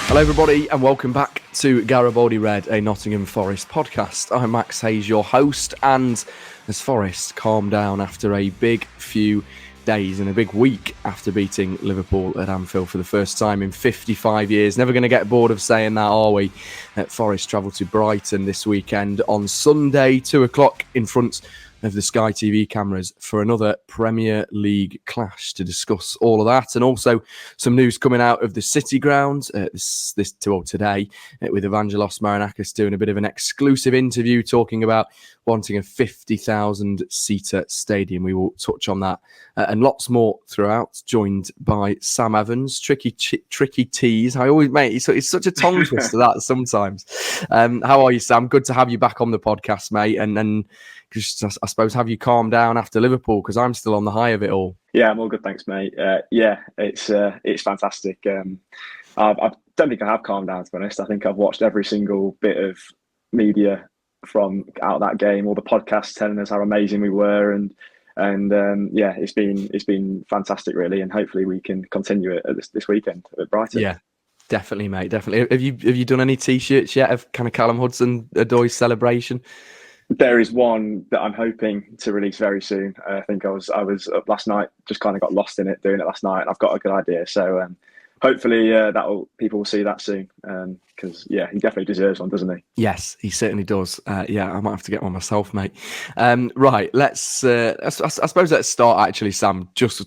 Hello everybody and welcome back to Garibaldi Red, a Nottingham Forest podcast. I'm Max Hayes, your host, and as Forest calm down after a big few days and a big week after beating Liverpool at Anfield for the first time in 55 years. Never going to get bored of saying that, are we? Forest travel to Brighton this weekend on Sunday, 2 o'clock in front of the Sky TV cameras for another Premier League clash to discuss all of that, and also some news coming out of the City ground today with Evangelos Marinakis doing a bit of an exclusive interview talking about wanting a 50,000-seater stadium. We will touch on that and lots more throughout, joined by Sam Evans. Tricky tease. I always, mate, it's such a tongue twister that sometimes. How are you, Sam? Good to have you back on the podcast, mate, and just, I suppose, have you calmed down after Liverpool, because I'm still on the high of it all. Yeah, I'm all good, thanks, mate. It's fantastic. I don't think I have calmed down, to be honest. I think I've watched every single bit of media from out of that game, all the podcasts telling us how amazing we were, and it's been fantastic, really, and hopefully we can continue it this weekend at Brighton. Yeah, definitely, mate, definitely. Have you done any t-shirts yet of kind of Callum Hudson-Odoi's celebration? There is one that I'm hoping to release very soon. I think I was up last night, just kind of got lost in it doing it last night, and I've got a good idea. So hopefully people will see that soon, because he definitely deserves one, doesn't he? Yes, he certainly does. I might have to get one myself, mate. Right, I suppose let's start actually, Sam, just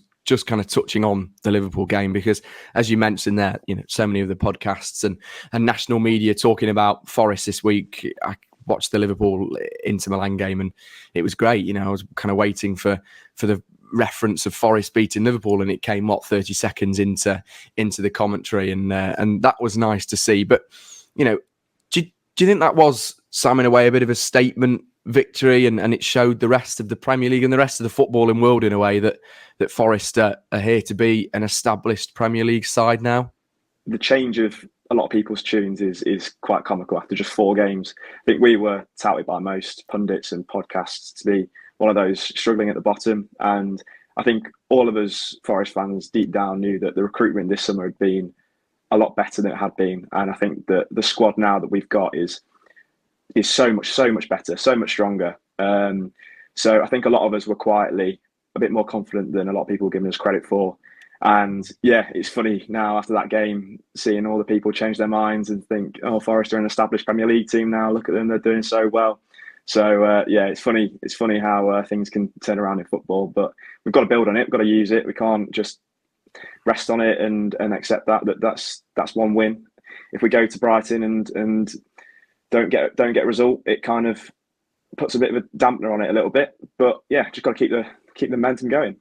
kind of touching on the Liverpool game, because as you mentioned there, so many of the podcasts and national media talking about Forest this week. I watched the Liverpool Inter Milan game and it was great. I was kind of waiting for the reference of Forest beating Liverpool, and it came 30 seconds into the commentary, and that was nice to see. But do you think that was, Sam, in a way, a bit of a statement victory, and it showed the rest of the Premier League and the rest of the footballing world in a way that Forest are here to be an established Premier League side now? The change of a lot of people's tunes is quite comical after just 4 games. I think we were touted by most pundits and podcasts to be one of those struggling at the bottom, and I think all of us Forest fans deep down knew that the recruitment this summer had been a lot better than it had been, and I think that the squad now that we've got is so much better, so much stronger. So I think a lot of us were quietly a bit more confident than a lot of people were giving us credit for. And it's funny now after that game, seeing all the people change their minds and think, oh, Forest are an established Premier League team now. Look at them, they're doing so well. So it's funny. It's funny how things can turn around in football, but we've got to build on it. We've got to use it. We can't just rest on it and accept that's one win. If we go to Brighton and don't get a result, it kind of puts a bit of a dampener on it a little bit. But just got to keep the momentum going.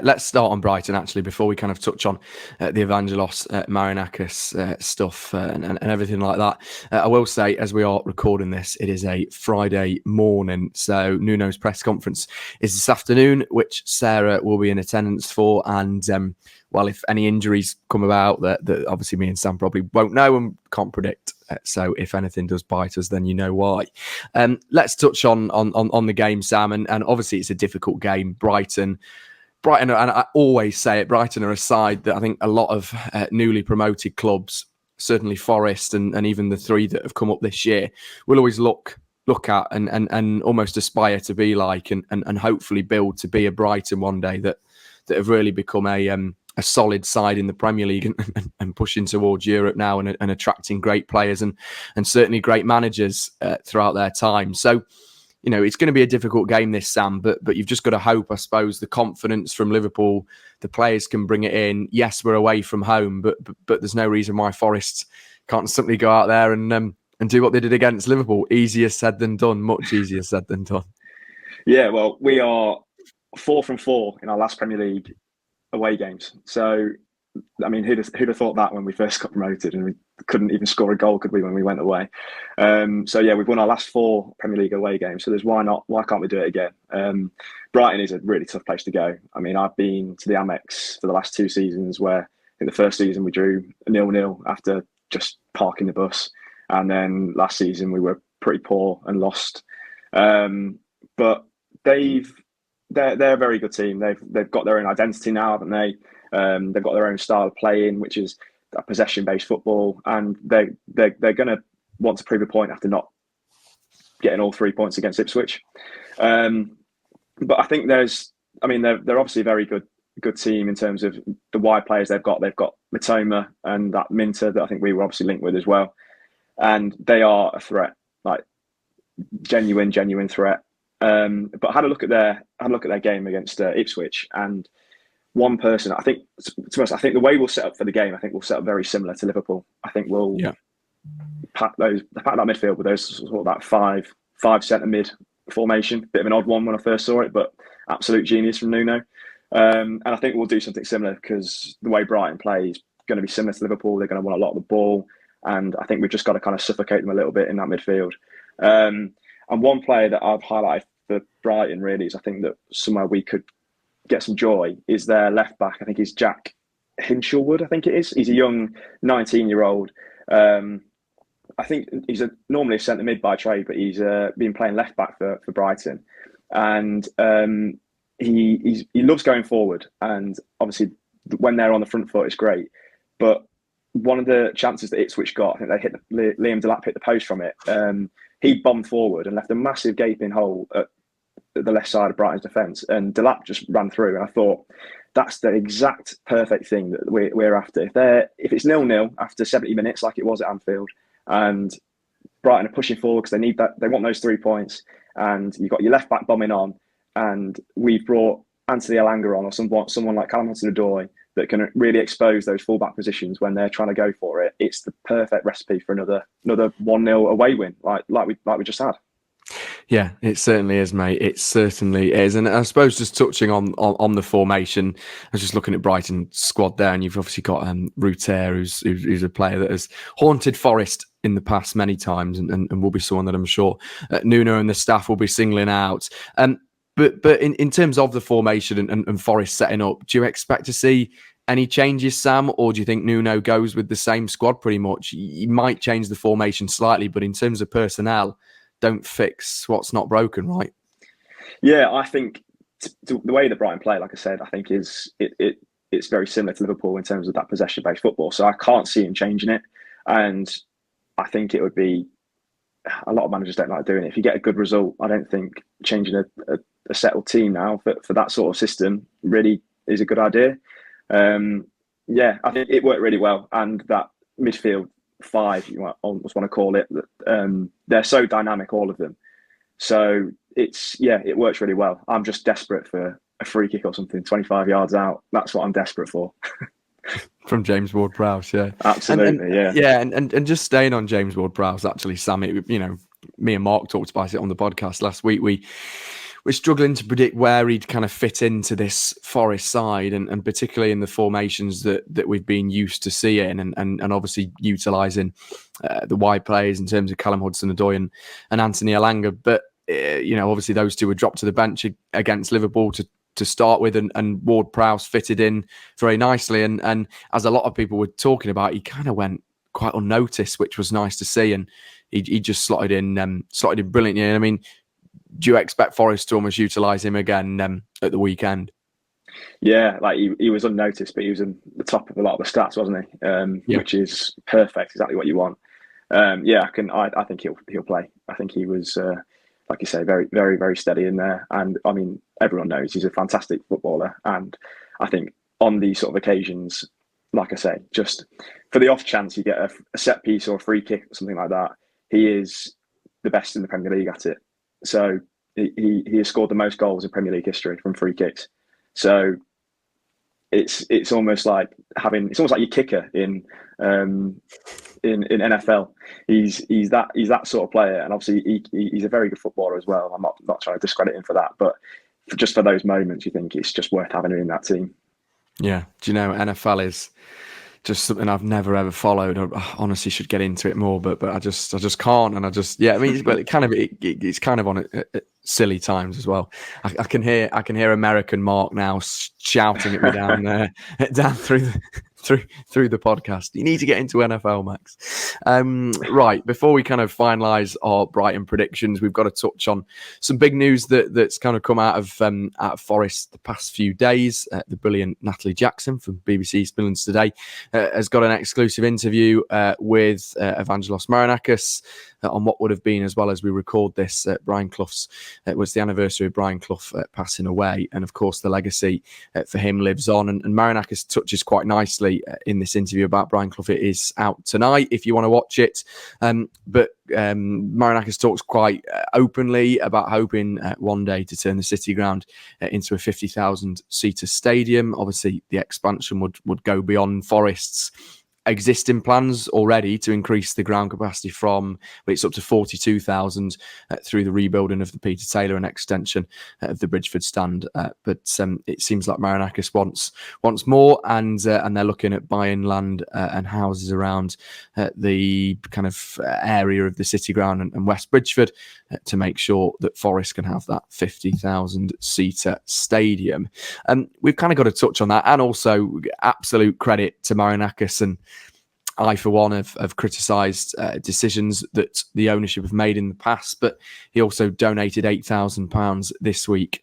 Let's start on Brighton, actually, before we kind of touch on the Evangelos Marinakis stuff and everything like that. I will say, as we are recording this, it is a Friday morning. So Nuno's press conference is this afternoon, which Sarah will be in attendance for. And, if any injuries come about, that obviously me and Sam probably won't know and can't predict. So if anything does bite us, then you know why. Let's touch on the game, Sam. And obviously it's a difficult game. Brighton, and I always say it, Brighton are a side that I think a lot of newly promoted clubs, certainly Forest and even the 3 that have come up this year, will always look at and almost aspire to be like, and hopefully build to be a Brighton one day that have really become a solid side in the Premier League and pushing towards Europe now and attracting great players and certainly great managers throughout their time. So, it's going to be a difficult game this, Sam, but you've just got to hope, I suppose, the confidence from Liverpool, the players can bring it in. Yes, we're away from home, but there's no reason why Forest can't simply go out there and do what they did against Liverpool. Easier said than done, much easier said than done. Yeah, well, we are 4 from 4 in our last Premier League away games. So, I mean, who'd have thought that when we first got promoted, and we couldn't even score a goal, could we, when we went away? We've won our last 4 Premier League away games. So there's why can't we do it again? Brighton is a really tough place to go. I mean, I've been to the Amex for the last 2 seasons, where I think the first season we drew 0-0 after just parking the bus, and then last season we were pretty poor and lost. But they're a very good team. They've got their own identity now, haven't they? They've got their own style of playing, which is that possession-based football, and they're going to want to prove a point after not getting all 3 points against Ipswich. But I think they're obviously a very good team in terms of the wide players they've got. They've got Matoma and that Minter that I think we were obviously linked with as well, and they are a threat, like genuine threat. But I had a look at their game against Ipswich, and one person, I think, to be honest, I think the way we'll set up for the game, I think we'll set up very similar to Liverpool. I think we'll pack that midfield with those sort of that five centre mid formation. Bit of an odd one when I first saw it, but absolute genius from Nuno. And I think we'll do something similar because the way Brighton play is going to be similar to Liverpool. They're going to want a lot of the ball, and I think we've just got to kind of suffocate them a little bit in that midfield. And one player that I've highlighted for Brighton really is, I think that somewhere we could get some joy is their left back. I think he's Jack Hinchelwood. I think it is. He's a young 19-year-old. I think he's normally a centre mid by trade, but he's been playing left back for Brighton, and he loves going forward. And obviously, when they're on the front foot, it's great. But one of the chances that Ipswich got, I think they hit Liam Delap hit the post from it. He bombed forward and left a massive gaping hole at the left side of Brighton's defence, and Delap just ran through. And I thought that's the exact perfect thing that we're after. If it's 0-0 after 70 minutes, like it was at Anfield, and Brighton are pushing forward because they need that, they want those 3 points, and you've got your left back bombing on, and we've brought Anthony Elanga on, or someone like Callum Hudson-Odoi that can really expose those fullback positions when they're trying to go for it. It's the perfect recipe for another 1-0 away win, like we just had. Yeah, it certainly is, mate. It certainly is. And I suppose just touching on the formation, I was just looking at Brighton's squad there, and you've obviously got Ruter, who's a player that has haunted Forest in the past many times, and will be someone that I'm sure Nuno and the staff will be singling out. But in terms of the formation and Forest setting up, do you expect to see any changes, Sam, or do you think Nuno goes with the same squad pretty much? He might change the formation slightly, but in terms of personnel, don't fix what's not broken, right? Yeah, I think the way that Brighton play, like I said, I think it's very similar to Liverpool in terms of that possession-based football. So I can't see him changing it, and I think it would be, a lot of managers don't like doing it. If you get a good result, I don't think changing a settled team now for that sort of system really is a good idea. Yeah, I think it worked really well, and that midfield five, you almost want to call it, they're so dynamic, all of them. So it works really well. I'm just desperate for a free kick or something 25 yards out. That's what I'm desperate for. From James Ward-Prowse, yeah. Absolutely, yeah. Yeah, and just staying on James Ward-Prowse, actually, Sam, me and Mark talked about it on the podcast last week. We're struggling to predict where he'd kind of fit into this Forest side, and particularly in the formations that we've been used to seeing, and obviously utilising the wide players in terms of Callum Hudson-Odoi and Anthony Elanga. But, obviously those two were dropped to the bench against Liverpool to start with, and Ward-Prowse fitted in very nicely. And as a lot of people were talking about, he kind of went quite unnoticed, which was nice to see. And he just slotted in brilliantly. I mean, do you expect Forest to almost utilise him again at the weekend? Yeah, like he was unnoticed, but he was in the top of a lot of the stats, wasn't he? Which is perfect, exactly what you want. I think he'll play. I think he was, like you say, very, very, very steady in there. And I mean, everyone knows he's a fantastic footballer. And I think on these sort of occasions, like I say, just for the off chance you get a set piece or a free kick or something like that, he is the best in the Premier League at it. So he has scored the most goals in Premier League history from free kicks. So it's almost like your kicker in NFL. He's that sort of player, and obviously he's a very good footballer as well. I'm not trying to discredit him for that, but just for those moments, you think it's just worth having him in that team. Yeah, do you know NFL is just something I've never ever followed. I honestly should get into it more, but I just can't. And it's kind of on at silly times as well. I can hear American Mark now shouting at me down there, down through through the podcast. You need to get into NFL, Max. Right, before we kind of finalise our Brighton predictions, we've got to touch on some big news that's kind of come out of Forest the past few days. The brilliant Natalie Jackson from BBC East Midlands Today has got an exclusive interview with Evangelos Marinakis on what would have been, as well as we record this, Brian Clough's. It was the anniversary of Brian Clough passing away, and of course the legacy for him lives on. And Marinakis touches quite nicely in this interview about Brian Clough. It is out tonight if you want to watch it. But Marinakis talks quite openly about hoping one day to turn the City Ground into a 50,000 seater stadium. Obviously, the expansion would go beyond Forest's existing plans already to increase the ground capacity from, well, it's up to 42,000 through the rebuilding of the Peter Taylor and extension of the Bridgeford stand. But it seems like Marinakis wants more, and they're looking at buying land and houses around the kind of area of the City Ground and West Bridgeford to make sure that Forest can have that 50,000 seater stadium. We've kind of got to touch on that, and also absolute credit to Marinakis. And I, for one, have criticised decisions that the ownership have made in the past, but he also donated £8,000 this week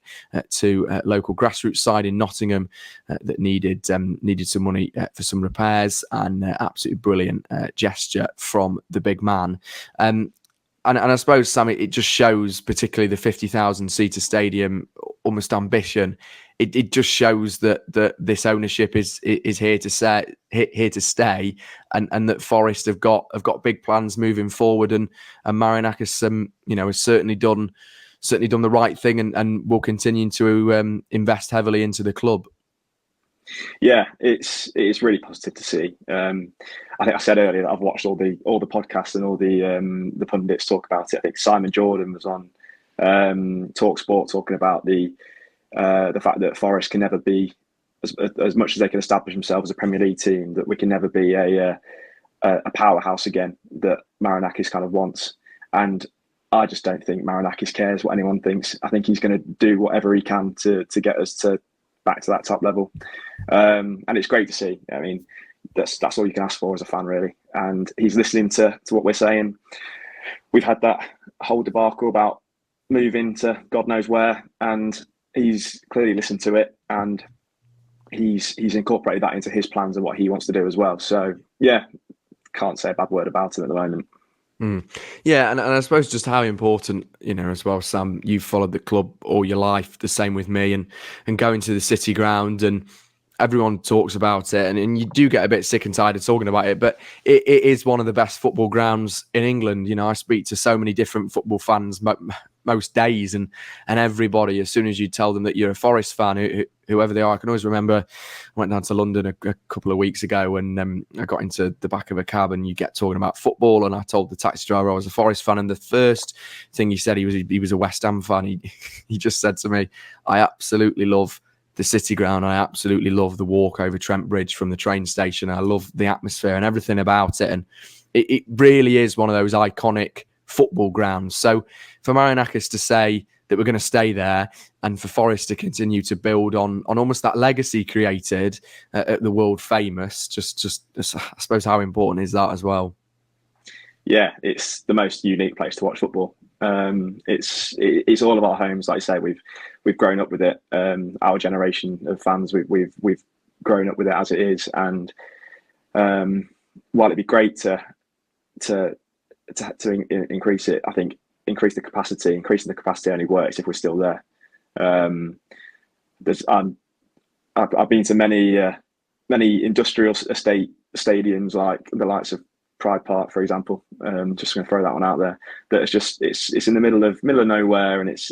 to a local grassroots side in Nottingham that needed some money for some repairs, and absolutely brilliant gesture from the big man. And I suppose, Sam, it just shows, particularly the 50,000 seater stadium, almost ambition. It just shows that this ownership is here to stay, and that Forest have got big plans moving forward. And Marinakis, has certainly done the right thing, and will continue to invest heavily into the club. Yeah, it's really positive to see. I think I said earlier that I've watched all the podcasts and all the pundits talk about it. I think Simon Jordan was on TalkSport talking about the fact that Forest can never be, as much as they can establish themselves as a Premier League team, that we can never be a powerhouse again that Marinakis kind of wants. And I just don't think Marinakis cares what anyone thinks. I think he's going to do whatever he can to get us back to that top level. And it's great to see. I mean, that's all you can ask for as a fan, really. And he's listening to what we're saying. We've had that whole debacle about moving to God knows where, and he's clearly listened to it, and he's incorporated that into his plans and what he wants to do as well. So yeah, can't say a bad word about it at the moment. Yeah, and I suppose just how important, as well, Sam, you've followed the club all your life, the same with me, and going to the City Ground, and everyone talks about it, and you do get a bit sick and tired of talking about it, but it is one of the best football grounds in England. I speak to so many different football fans most days, and everybody, as soon as you tell them that you're a Forest fan, whoever they are. I can always remember I went down to London a couple of weeks ago, and I got into the back of a cab, and you get talking about football, and I told the taxi driver I was a Forest fan, and the first thing he said, he was a West Ham fan. He just said to me, I absolutely love the City Ground. I absolutely love the walk over Trent Bridge from the train station. I love the atmosphere and everything about it. And it really is one of those iconic football grounds. So for Marinakis to say that we're going to stay there, and for Forest to continue to build on almost that legacy created at the world famous, just I suppose, how important is that as well? Yeah, it's the most unique place to watch football. It's all of our homes. Like I say, we've grown up with it. Our generation of fans, we've grown up with it as it is. And while it'd be great to increase it, I think increasing the capacity only works if we're still there. I've been to many industrial estate stadiums, like the likes of Pride Park, for example. Just going to throw that one out there. That it's in the middle of nowhere, and it's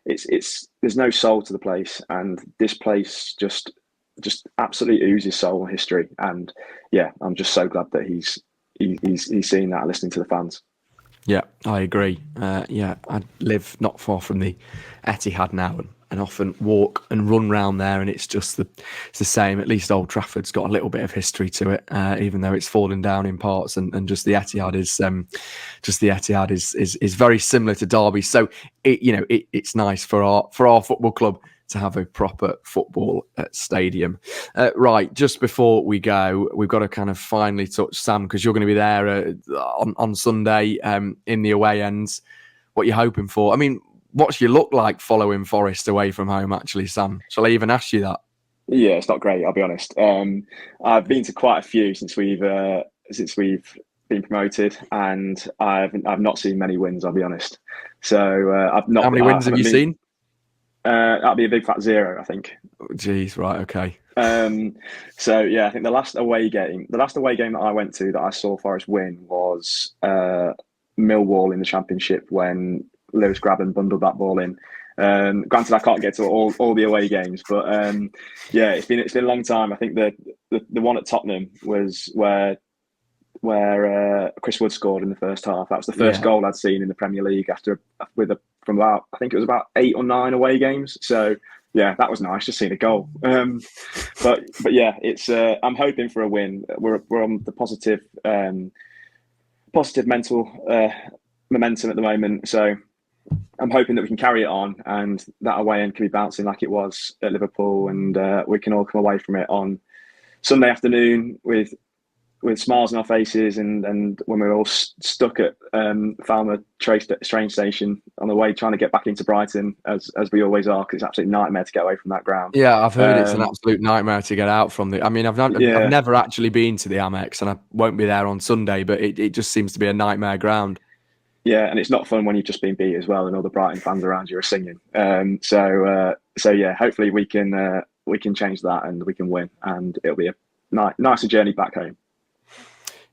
there's no soul to the place, and this place just absolutely oozes soul and history. And yeah, I'm just so glad that he's seeing that and listening to the fans. Yeah, I agree. I live not far from the Etihad now, and often walk and run round there, and it's the same. At least Old Trafford's got a little bit of history to it, even though it's fallen down in parts, and just the Etihad is very similar to Derby. So it's nice for our football club to have a proper football stadium. Right, just before we go, we've got to kind of finally touch, Sam, because you're going to be there on Sunday in the away ends. What you're hoping for? I mean, what's your look like following Forest away from home, actually, Sam? Shall I even ask you that? Yeah, it's not great, I'll be honest. I've been to quite a few since we've been promoted, and I've not seen many wins, I'll be honest. So I've not. How many wins have you seen? That'd be a big fat 0, I think. Jeez, right, okay. So yeah, I think the last away game that I went to that I saw Forest win was Millwall in the Championship when Lewis Grabban bundled that ball in. Granted, I can't get to all the away games, but yeah, it's been a long time. I think the one at Tottenham was where Chris Wood scored in the first half. That was the first goal I'd seen in the Premier League from about, I think it was about 8 or 9 away games. So yeah, that was nice, just seeing a goal. But yeah, it's I'm hoping for a win. We're on the positive mental momentum at the moment. So I'm hoping that we can carry it on, and that away end can be bouncing like it was at Liverpool, and we can all come away from it on Sunday afternoon with smiles on our faces, and when we're all stuck at Falmer train station on the way trying to get back into Brighton, as we always are, because it's an absolute nightmare to get away from that ground. Yeah, I've heard it's an absolute nightmare to get out from I mean, I've never actually been to the Amex, and I won't be there on Sunday, but it just seems to be a nightmare ground. Yeah, and it's not fun when you've just been beat as well, and all the Brighton fans around you are singing. So yeah, hopefully we can change that, and we can win, and it'll be a nicer journey back home.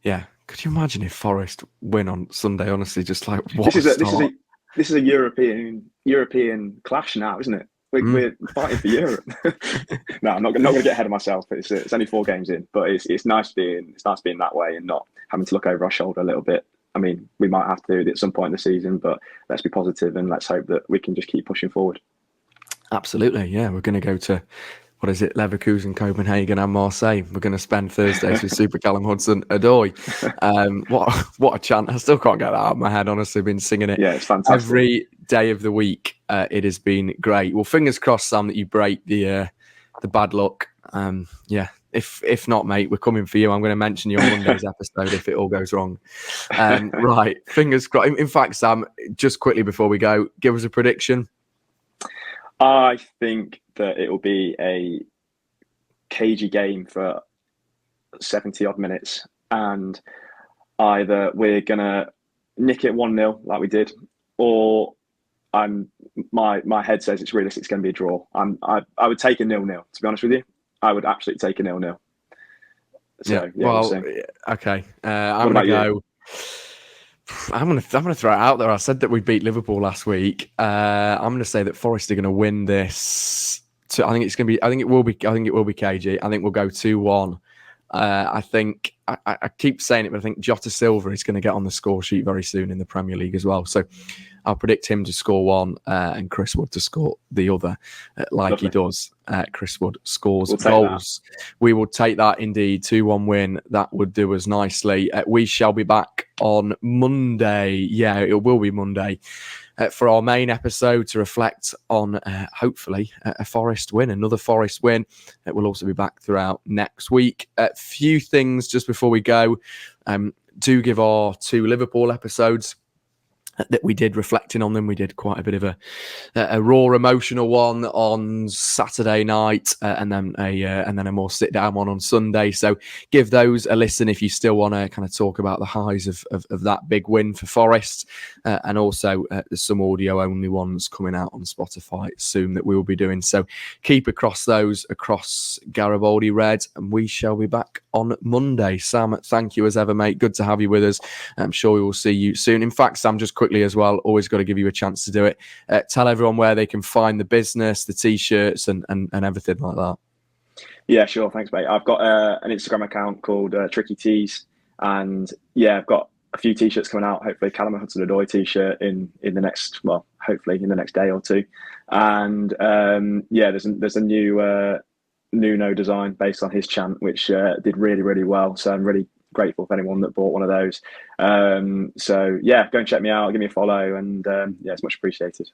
Yeah, could you imagine if Forest win on Sunday? Honestly, just like what this is a European clash now, isn't it? We're fighting for Europe. No, I'm not going to get ahead of myself. It's only 4 games in, but it's nice being that way and not having to look over our shoulder a little bit. I mean, we might have to do it at some point in the season, but let's be positive and let's hope that we can just keep pushing forward. Absolutely, yeah. We're going to go to, what is it, Leverkusen, Copenhagen and Marseille. We're going to spend Thursdays with Super Callum Hudson-Odoi. What a chant. I still can't get that out of my head, honestly. I've been singing it it's fantastic. Every day of the week. It has been great. Well, fingers crossed, Sam, that you break the bad luck. Yeah. If not, mate, we're coming for you. I'm going to mention you on Monday's episode if it all goes wrong. Right, fingers crossed. In fact, Sam, just quickly before we go, give us a prediction. I think that it will be a cagey game for 70 odd minutes, and either we're going to nick it 1-0 like we did, or my head says it's realistic, it's going to be a draw. I would take a 0-0, to be honest with you. I would absolutely take a 0-0. So, yeah, well, okay. I'm going to go. I'm going to throw it out there. I said that we beat Liverpool last week. I'm going to say that Forest are going to win this. I think it will be KG. I think we'll go 2-1. I think I keep saying it, but I think Jota Silva is going to get on the score sheet very soon in the Premier League as well. So I'll predict him to score 1 and Chris Wood to score the other, like Lovely. He does. Chris Wood scores goals. We will take that indeed. 2-1 win. That would do us nicely. We shall be back on Monday. Yeah, it will be Monday. For our main episode to reflect on, hopefully, a Forest win, another Forest win. We'll also be back throughout next week. A few things just before we go. Do give our 2 Liverpool episodes that we did reflecting on them. We did quite a bit of a raw emotional one on Saturday night, and then a more sit down one on Sunday. So give those a listen if you still want to kind of talk about the highs of that big win for Forest, and also there's some audio only ones coming out on Spotify soon that we will be doing. So keep across those across Garibaldi Red, and we shall be back on Monday. Sam, thank you as ever, mate. Good to have you with us. I'm sure we will see you soon. In fact, Sam, just quickly as well, always got to give you a chance to do it. Tell everyone where they can find the business, the t-shirts and everything like that. Yeah, sure. Thanks, mate. I've got an Instagram account called Tricky Tees, and yeah, I've got a few t-shirts coming out. Hopefully, Callum Hudson-Odoi t-shirt in the next, hopefully in the next day or 2. And yeah, there's a new Nuno design based on his chant, which did really, really well. So I'm really grateful for anyone that bought one of those. So yeah, go and check me out, give me a follow, and yeah, it's much appreciated.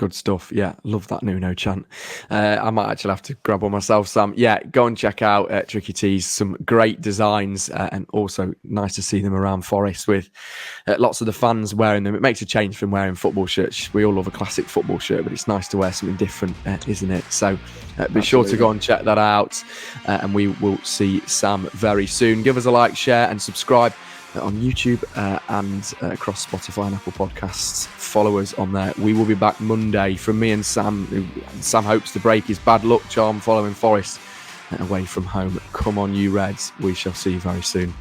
Good stuff. Yeah, love that Nuno chant. I might actually have to grab one myself, Sam. Yeah, go and check out Tricky Tees. Some great designs, and also nice to see them around Forest with lots of the fans wearing them. It makes a change from wearing football shirts. We all love a classic football shirt, but it's nice to wear something different, isn't it? So be sure to go and check that out, and we will see Sam very soon. Give us a like, share, and subscribe on YouTube and across Spotify and Apple Podcasts. Follow us on there. We will be back Monday from me and Sam. Sam hopes to break his bad luck charm following Forest away from home. Come on, you Reds. We shall see you very soon.